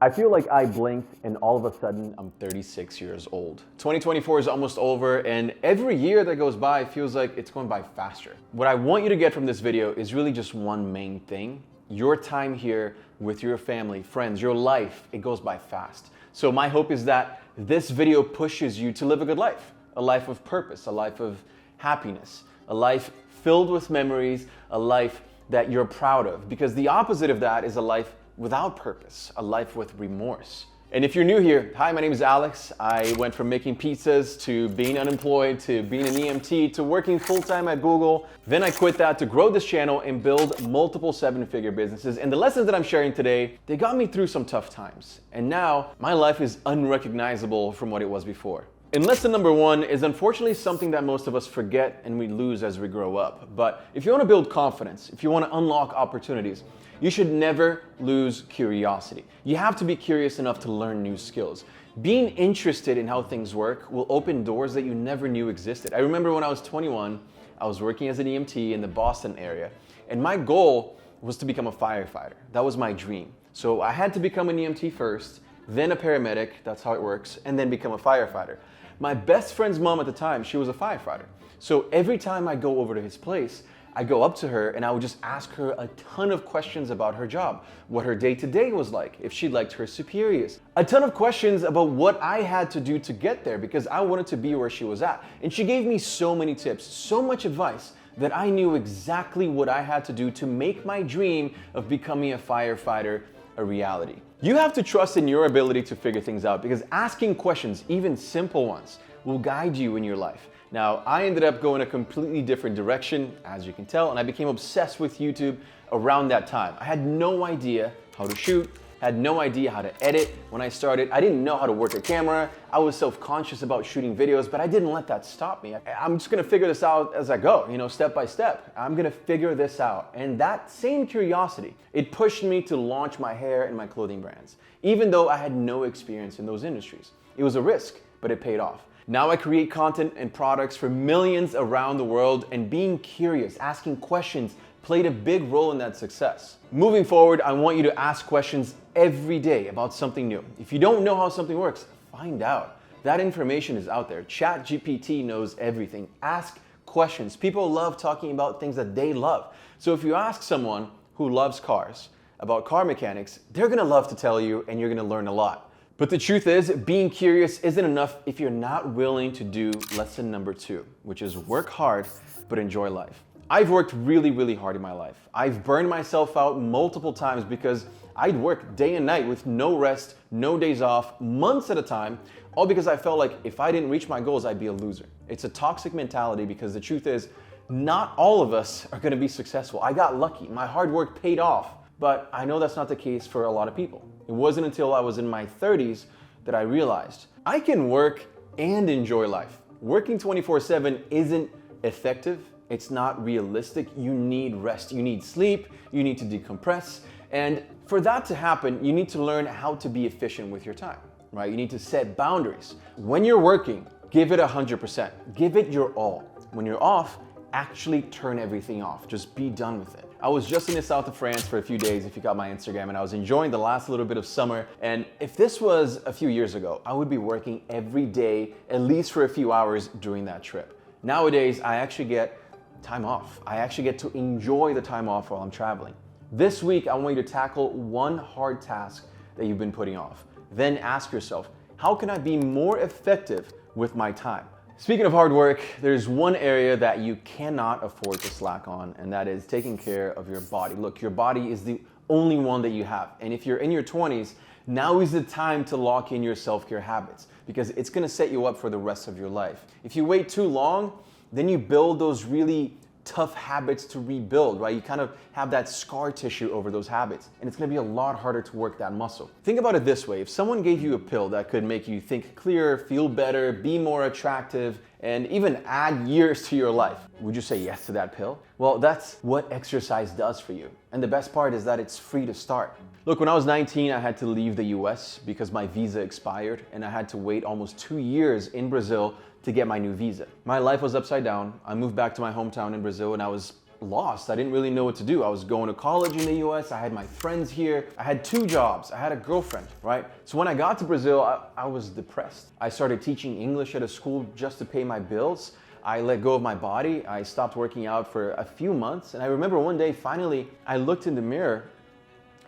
I feel like I blinked and all of a sudden I'm 36 years old. 2024 is almost over and every year that goes by feels like it's going by faster. What I want you to get from this video is really just one main thing. Your time here with your family, friends, your life, it goes by fast. So my hope is that this video pushes you to live a life of purpose, a life of happiness, a life filled with memories, a life that you're proud of. Because the opposite of that is a life without purpose, a life with remorse. And if you're new here, hi, my name is Alex. I went from making pizzas to being unemployed to being an EMT to working full-time at Google. Then I quit that to grow this channel and build multiple seven-figure businesses. And the lessons that I'm sharing today, they got me through some tough times. And now my life is unrecognizable from what it was before. And lesson number one is unfortunately something that most of us forget and we lose as we grow up. But if you want to build confidence, if you want to unlock opportunities, you should never lose curiosity. You have to be curious enough to learn new skills. Being interested in how things work will open doors that you never knew existed. I remember when I was 21, I was working as an EMT in the Boston area, and my goal was to become a firefighter. That was my dream. So I had to become an EMT first, then a paramedic, that's how it works, and then become a firefighter. My best friend's mom at the time, she was a firefighter. So every time I go over to his place, I go up to her and I would just ask her a ton of questions about her job, what her day-to-day was like, if she liked her superiors. A ton of questions about what I had to do to get there because I wanted to be where she was at. And she gave me so many tips, so much advice that I knew exactly what I had to do to make my dream of becoming a firefighter a reality. You have to trust in your ability to figure things out because asking questions, even simple ones, will guide you in your life. Now, I ended up going a completely different direction, as you can tell, and I became obsessed with YouTube around that time. I had no idea how to shoot, had no idea how to edit when I started. I didn't know how to work a camera. I was self-conscious about shooting videos, but I didn't let that stop me. I'm just gonna figure this out as I go, step by step. I'm gonna figure this out. And that same curiosity, it pushed me to launch my hair and my clothing brands, even though I had no experience in those industries. It was a risk, but it paid off. Now I create content and products for millions around the world, and being curious, asking questions, played a big role in that success. Moving forward, I want you to ask questions every day about something new. If you don't know how something works, find out. That information is out there. ChatGPT knows everything. Ask questions. People love talking about things that they love. So if you ask someone who loves cars about car mechanics, they're gonna love to tell you and you're gonna learn a lot. But the truth is, being curious isn't enough if you're not willing to do lesson number two, which is work hard, but enjoy life. I've worked really, really hard in my life. I've burned myself out multiple times because I'd work day and night with no rest, no days off, months at a time, all because I felt like if I didn't reach my goals, I'd be a loser. It's a toxic mentality because the truth is, not all of us are gonna be successful. I got lucky, my hard work paid off, but I know that's not the case for a lot of people. It wasn't until I was in my 30s that I realized I can work and enjoy life. Working 24/7 isn't effective. It's not realistic. You need rest. You need sleep. You need to decompress. And for that to happen, you need to learn how to be efficient with your time, right? You need to set boundaries. When you're working, give it 100%. Give it your all. When you're off, actually turn everything off. Just be done with it. I was just in the south of France for a few days, if you got my Instagram, and I was enjoying the last little bit of summer. And if this was a few years ago, I would be working every day, at least for a few hours during that trip. Nowadays, I actually get time off. I actually get to enjoy the time off while I'm traveling. This week, I want you to tackle one hard task that you've been putting off. Then ask yourself, how can I be more effective with my time? Speaking of hard work, there's one area that you cannot afford to slack on, and that is taking care of your body. Look, your body is the only one that you have. And if you're in your 20s, now is the time to lock in your self-care habits because it's gonna set you up for the rest of your life. If you wait too long, then you build those really tough habits to rebuild, right? You kind of have that scar tissue over those habits, and it's gonna be a lot harder to work that muscle. Think about it this way. If someone gave you a pill that could make you think clearer, feel better, be more attractive, and even add years to your life, would you say yes to that pill? Well, that's what exercise does for you. And the best part is that it's free to start. Look, when I was 19, I had to leave the US because my visa expired, and I had to wait almost 2 years in Brazil to get my new visa. My life was upside down. I moved back to my hometown in Brazil and I was lost. I didn't really know what to do. I was going to college in the US. I had my friends here. I had 2 jobs. I had a girlfriend, right? So when I got to Brazil, I was depressed. I started teaching English at a school just to pay my bills. I let go of my body. I stopped working out for a few months. And I remember one day, finally, I looked in the mirror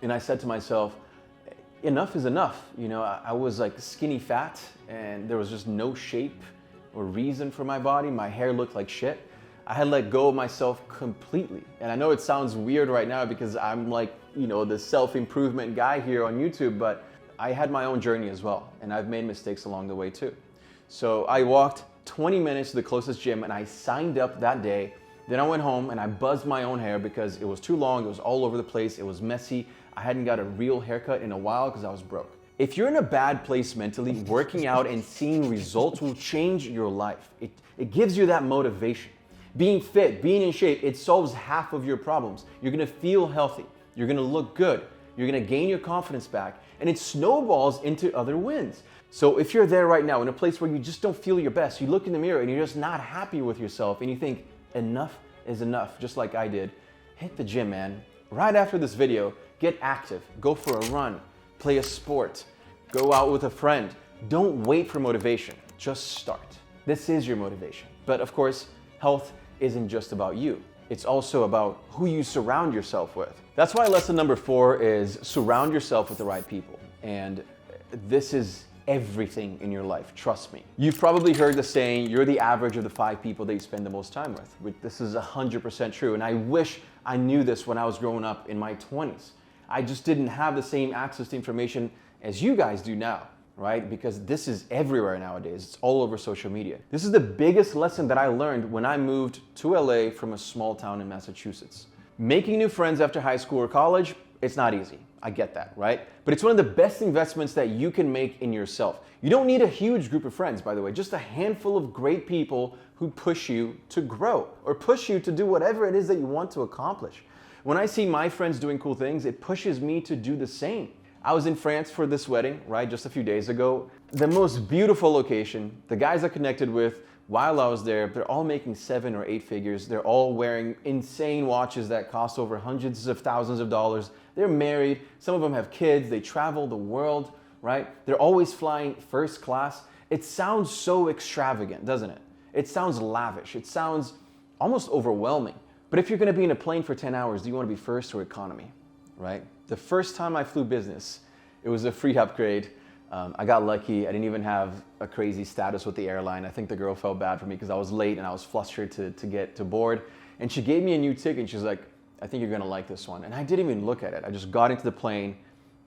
and I said to myself, enough is enough. You know, I was like skinny fat and there was just no shape or reason for my body. My hair looked like shit. I had let go of myself completely. And I know it sounds weird right now because I'm like, you know, the self-improvement guy here on YouTube, but I had my own journey as well. And I've made mistakes along the way too. So I walked 20 minutes to the closest gym and I signed up that day. Then I went home and I buzzed my own hair because it was too long, it was all over the place, it was messy. I hadn't got a real haircut in a while because I was broke. If you're in a bad place mentally, working out and seeing results will change your life. It gives you that motivation. Being fit, being in shape, it solves half of your problems. You're gonna feel healthy, you're gonna look good, you're gonna gain your confidence back, and it snowballs into other wins. So if you're there right now in a place where you just don't feel your best, you look in the mirror and you're just not happy with yourself and you think enough is enough, just like I did, hit the gym, man. Right after this video, get active, go for a run, play a sport, go out with a friend. Don't wait for motivation, just start. This is your motivation. But of course, health isn't just about you. It's also about who you surround yourself with. That's why lesson number 4 is surround yourself with the right people. And this is everything in your life, trust me. You've probably heard the saying, you're the average of the 5 people that you spend the most time with. This is 100% true, and I wish I knew this when I was growing up in my 20s. I just didn't have the same access to information as you guys do now, right? Because this is everywhere nowadays. It's all over social media. This is the biggest lesson that I learned when I moved to LA from a small town in Massachusetts. Making new friends after high school or college, it's not easy. I get that, right? But it's one of the best investments that you can make in yourself. You don't need a huge group of friends, by the way, just a handful of great people who push you to grow or push you to do whatever it is that you want to accomplish. When I see my friends doing cool things, it pushes me to do the same. I was in France for this wedding, right, just a few days ago. The most beautiful location. The guys I connected with while I was there, they're all making 7 or 8 figures. They're all wearing insane watches that cost over hundreds of thousands of dollars. They're married. Some of them have kids. They travel the world, right? They're always flying first class. It sounds so extravagant, doesn't it? It sounds lavish. It sounds almost overwhelming. But if you're going to be in a plane for 10 hours, do you want to be first or economy, right? The first time I flew business, it was a free upgrade. I got lucky. I didn't even have a crazy status with the airline. I think the girl felt bad for me because I was late and I was flustered to get to board. And she gave me a new ticket and she's like, I think you're gonna like this one. And I didn't even look at it. I just got into the plane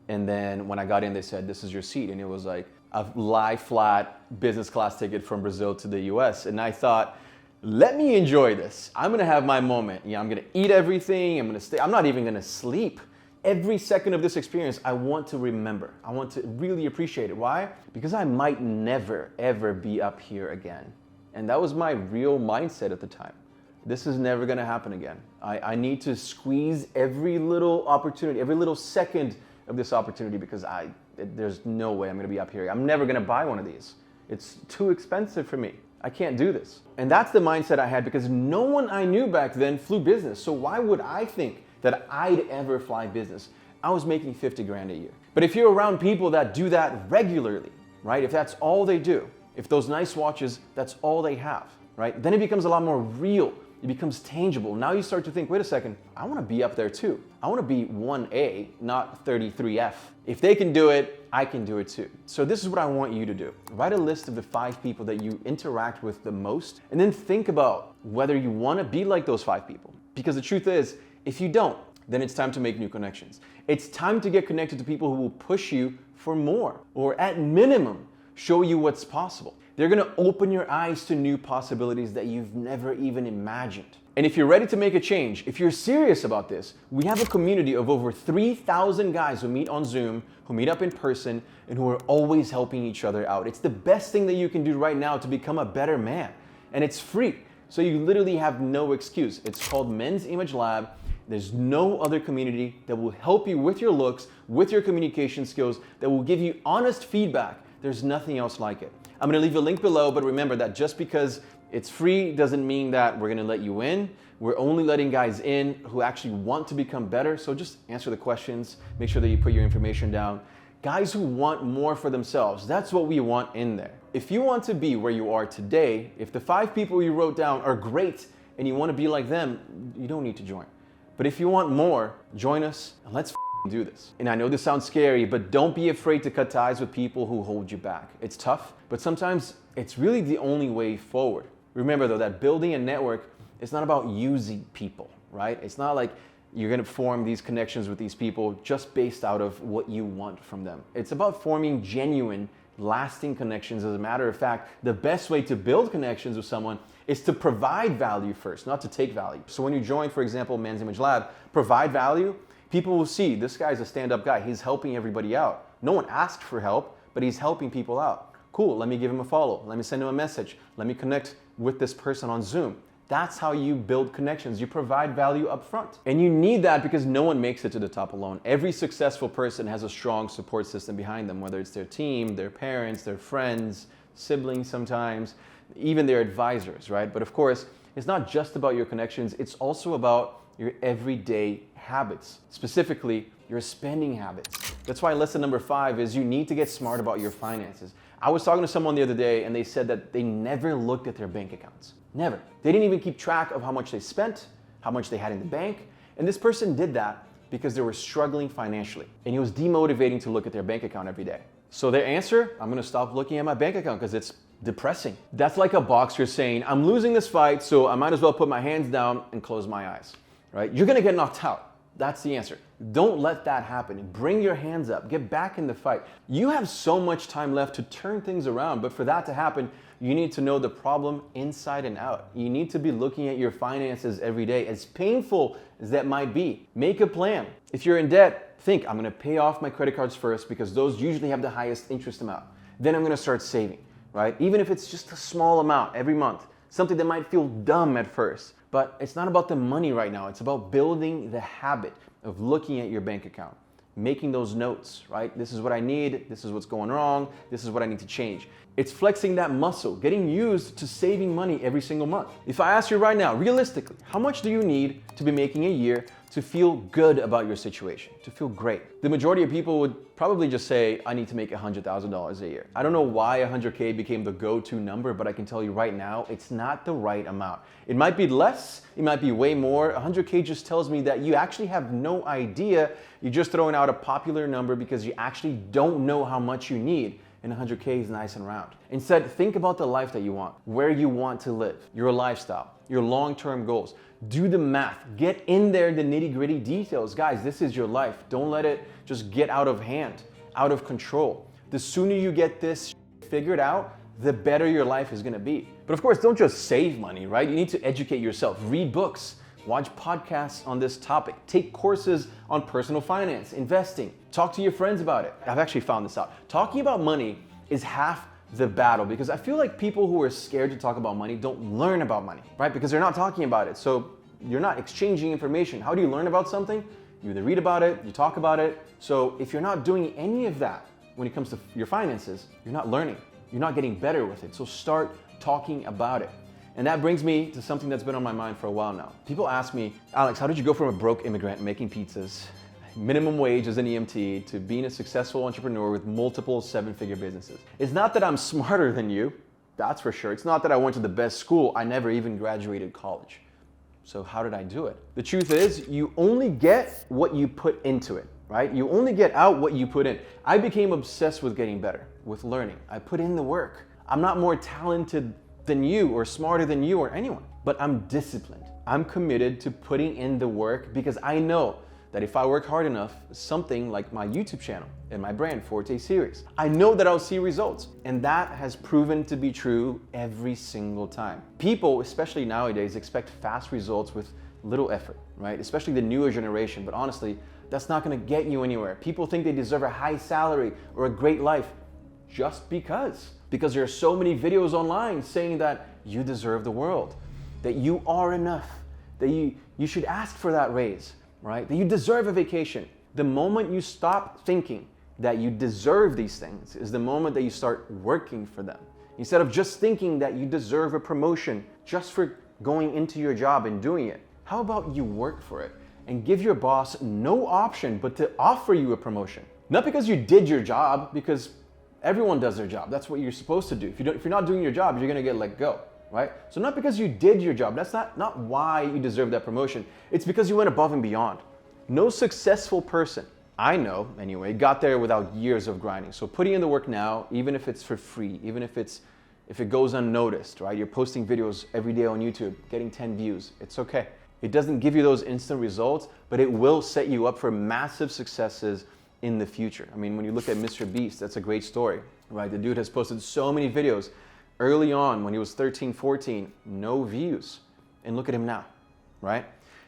and then when I got in, they said, this is your seat. And it was like a lie flat business class ticket from Brazil to the US. And I thought, let me enjoy this. I'm gonna have my moment. Yeah, I'm gonna eat everything. I'm gonna stay. I'm not even gonna sleep. Every second of this experience, I want to remember. I want to really appreciate it. Why? Because I might never, ever be up here again. And that was my real mindset at the time. This is never gonna happen again. I need to squeeze every little opportunity, every little second of this opportunity because there's no way I'm gonna be up here. I'm never gonna buy one of these. It's too expensive for me. I can't do this. And that's the mindset I had because no one I knew back then flew business. So why would I think that I'd ever fly business? I was making 50 grand a year. But if you're around people that do that regularly, right? If that's all they do, if those nice watches, that's all they have, right? Then it becomes a lot more real. It becomes tangible. Now you start to think, wait a second, I wanna be up there too. I wanna be 1A, not 33F. If they can do it, I can do it too. So this is what I want you to do. Write a list of the 5 people that you interact with the most, and then think about whether you wanna be like those 5 people. Because the truth is, if you don't, then it's time to make new connections. It's time to get connected to people who will push you for more, or at minimum, show you what's possible. They're gonna open your eyes to new possibilities that you've never even imagined. And if you're ready to make a change, if you're serious about this, we have a community of over 3,000 guys who meet on Zoom, who meet up in person, and who are always helping each other out. It's the best thing that you can do right now to become a better man. And it's free, so you literally have no excuse. It's called Men's Image Lab. There's no other community that will help you with your looks, with your communication skills, that will give you honest feedback, There's nothing else like it. I'm gonna leave a link below, but remember that just because it's free doesn't mean that we're gonna let you in. We're only letting guys in who actually want to become better. So just answer the questions, make sure that you put your information down. Guys who want more for themselves, that's what we want in there. If you want to be where you are today, if the 5 people you wrote down are great and you want to be like them, you don't need to join. But if you want more, join us and let's do this. And I know this sounds scary, but don't be afraid to cut ties with people who hold you back. It's tough, but sometimes it's really the only way forward. Remember though, that building a network is not about using people, right? It's not like you're gonna form these connections with these people just based out of what you want from them. It's about forming genuine, lasting connections. As a matter of fact, the best way to build connections with someone is to provide value first, not to take value. So when you join, for example, Man's Image Lab, provide value, people will see this guy's a stand-up guy. He's helping everybody out. No one asked for help, but he's helping people out. Cool, let me give him a follow. Let me send him a message. Let me connect with this person on Zoom. That's how you build connections. You provide value up front. And you need that because no one makes it to the top alone. Every successful person has a strong support system behind them, whether it's their team, their parents, their friends, siblings sometimes, even their advisors, right? But of course, it's not just about your connections, it's also about your everyday habits, specifically your spending habits. That's why lesson number 5 is you need to get smart about your finances. I was talking to someone the other day and they said that they never looked at their bank accounts. Never. They didn't even keep track of how much they spent, how much they had in the bank. And this person did that because they were struggling financially. And it was demotivating to look at their bank account every day. So their answer, I'm gonna stop looking at my bank account because it's depressing. That's like a boxer saying, I'm losing this fight, so I might as well put my hands down and close my eyes, right? You're gonna get knocked out. That's the answer. Don't let that happen. Bring your hands up, get back in the fight. You have so much time left to turn things around, but for that to happen, you need to know the problem inside and out. You need to be looking at your finances every day, as painful as that might be. Make a plan. If you're in debt, think, I'm gonna pay off my credit cards first because those usually have the highest interest amount. Then I'm gonna start saving, right? Even if it's just a small amount every month, something that might feel dumb at first. But it's not about the money right now. It's about building the habit of looking at your bank account, making those notes, right? This is what I need. This is what's going wrong. This is what I need to change. It's flexing that muscle, getting used to saving money every single month. If I ask you right now, realistically, how much do you need to be making a year to feel good about your situation, to feel great? The majority of people would probably just say, I need to make $100,000 a year. I don't know why 100K became the go-to number, but I can tell you right now, it's not the right amount. It might be less, it might be way more. 100K just tells me that you actually have no idea. You're just throwing out a popular number because you actually don't know how much you need. And 100K is nice and round. Instead, think about the life that you want, where you want to live, your lifestyle, your long-term goals. Do the math, get in there the nitty-gritty details. Guys, this is your life. Don't let it just get out of hand, out of control. The sooner you get this figured out, the better your life is gonna be. But of course, don't just save money, right? You need to educate yourself, read books, watch podcasts on this topic, take courses on personal finance, investing, talk to your friends about it. I've actually found this out. Talking about money is half the battle because I feel like people who are scared to talk about money don't learn about money, right? Because they're not talking about it. So you're not exchanging information. How do you learn about something? You either read about it, you talk about it. So if you're not doing any of that when it comes to your finances, you're not learning. You're not getting better with it. So start talking about it. And that brings me to something that's been on my mind for a while now. People ask me, Alex, how did you go from a broke immigrant making pizzas, minimum wage as an EMT, to being a successful entrepreneur with multiple 7-figure businesses? It's not that I'm smarter than you, that's for sure. It's not that I went to the best school. I never even graduated college. So how did I do it? The truth is, you only get what you put into it, right? You only get out what you put in. I became obsessed with getting better, with learning. I put in the work. I'm not more talented than you or smarter than you or anyone, but I'm disciplined. I'm committed to putting in the work because I know that if I work hard enough, something like my YouTube channel and my brand, Forte Series, I know that I'll see results. And that has proven to be true every single time. People, especially nowadays, expect fast results with little effort, right? Especially the newer generation, but honestly, that's not gonna get you anywhere. People think they deserve a high salary or a great life just because there are so many videos online saying that you deserve the world, that you are enough, that you should ask for that raise, right? That you deserve a vacation. The moment you stop thinking that you deserve these things is the moment that you start working for them. Instead of just thinking that you deserve a promotion just for going into your job and doing it. How about you work for it and give your boss no option but to offer you a promotion? Not because you did your job, because everyone does their job. That's what you're supposed to do. If you're not doing your job, you're gonna get let go, right? So not because you did your job, that's not why you deserve that promotion. It's because you went above and beyond. No successful person, I know anyway, got there without years of grinding. So putting in the work now, even if it's for free, even if it goes unnoticed, right? You're posting videos every day on YouTube, getting 10 views, it's okay. It doesn't give you those instant results, but it will set you up for massive successes in the future. I mean, when you look at Mr. Beast, that's a great story, right? The dude has posted so many videos early on when he was 13, 14, no views. And look at him now, right?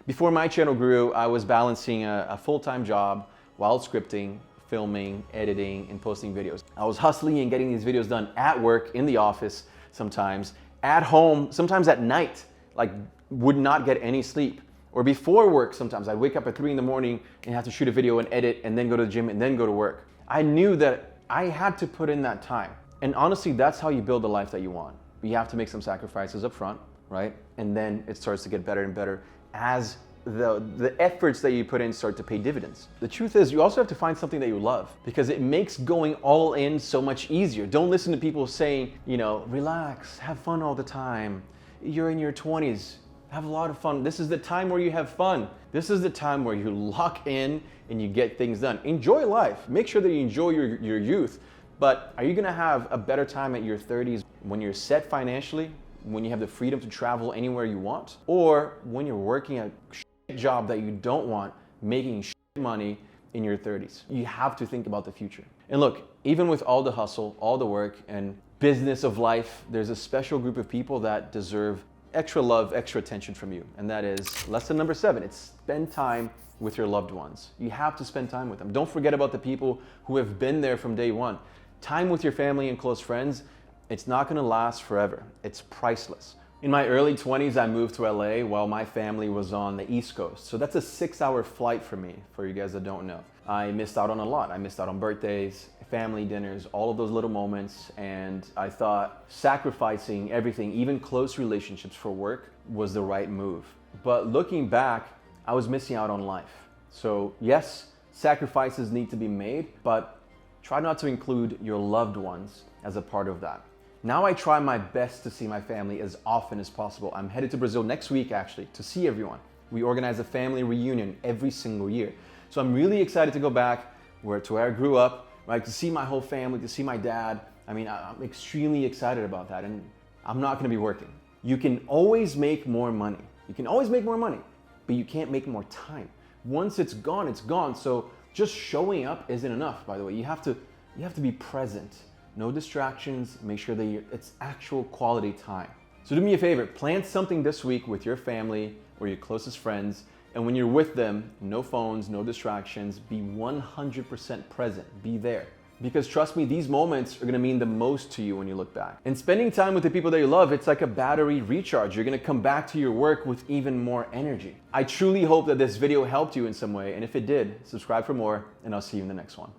Before my channel grew, I was balancing a full-time job while scripting, filming, editing, and posting videos. I was hustling and getting these videos done at work, in the office sometimes, at home, sometimes at night, like would not get any sleep. Or before work sometimes, I'd wake up at 3 in the morning and have to shoot a video and edit and then go to the gym and then go to work. I knew that I had to put in that time. And honestly, that's how you build the life that you want. But you have to make some sacrifices up front, right? And then it starts to get better and better as the efforts that you put in start to pay dividends. The truth is, you also have to find something that you love because it makes going all in so much easier. Don't listen to people saying, you know, relax, have fun all the time. You're in your 20s. Have a lot of fun. This is the time where you have fun. This is the time where you lock in and you get things done. Enjoy life. Make sure that you enjoy your youth. But are you gonna have a better time at your 30s when you're set financially, when you have the freedom to travel anywhere you want? Or when you're working a shit job that you don't want, making shit money in your 30s? You have to think about the future. And look, even with all the hustle, all the work and business of life, there's a special group of people that deserve extra love, extra attention from you. And that is lesson number 7. It's spend time with your loved ones. You have to spend time with them. Don't forget about the people who have been there from day one. Time with your family and close friends, it's not gonna last forever. It's priceless. In my early 20s, I moved to LA while my family was on the East Coast. So that's a 6-hour flight for me, for you guys that don't know. I missed out on a lot. I missed out on birthdays, family dinners, all of those little moments, and I thought sacrificing everything, even close relationships for work, was the right move. But looking back, I was missing out on life. So yes, sacrifices need to be made, but try not to include your loved ones as a part of that. Now I try my best to see my family as often as possible. I'm headed to Brazil next week actually to see everyone. We organize a family reunion every single year. So I'm really excited to go back to where I grew up, right? To see my whole family, to see my dad. I mean, I'm extremely excited about that, and I'm not gonna be working. You can always make more money. You can always make more money, but you can't make more time. Once it's gone, it's gone. So just showing up isn't enough, by the way. You have to be present. No distractions, make sure that it's actual quality time. So do me a favor, plan something this week with your family or your closest friends, and when you're with them, no phones, no distractions, be 100% present, be there. Because trust me, these moments are gonna mean the most to you when you look back. And spending time with the people that you love, it's like a battery recharge. You're gonna come back to your work with even more energy. I truly hope that this video helped you in some way, and if it did, subscribe for more, and I'll see you in the next one.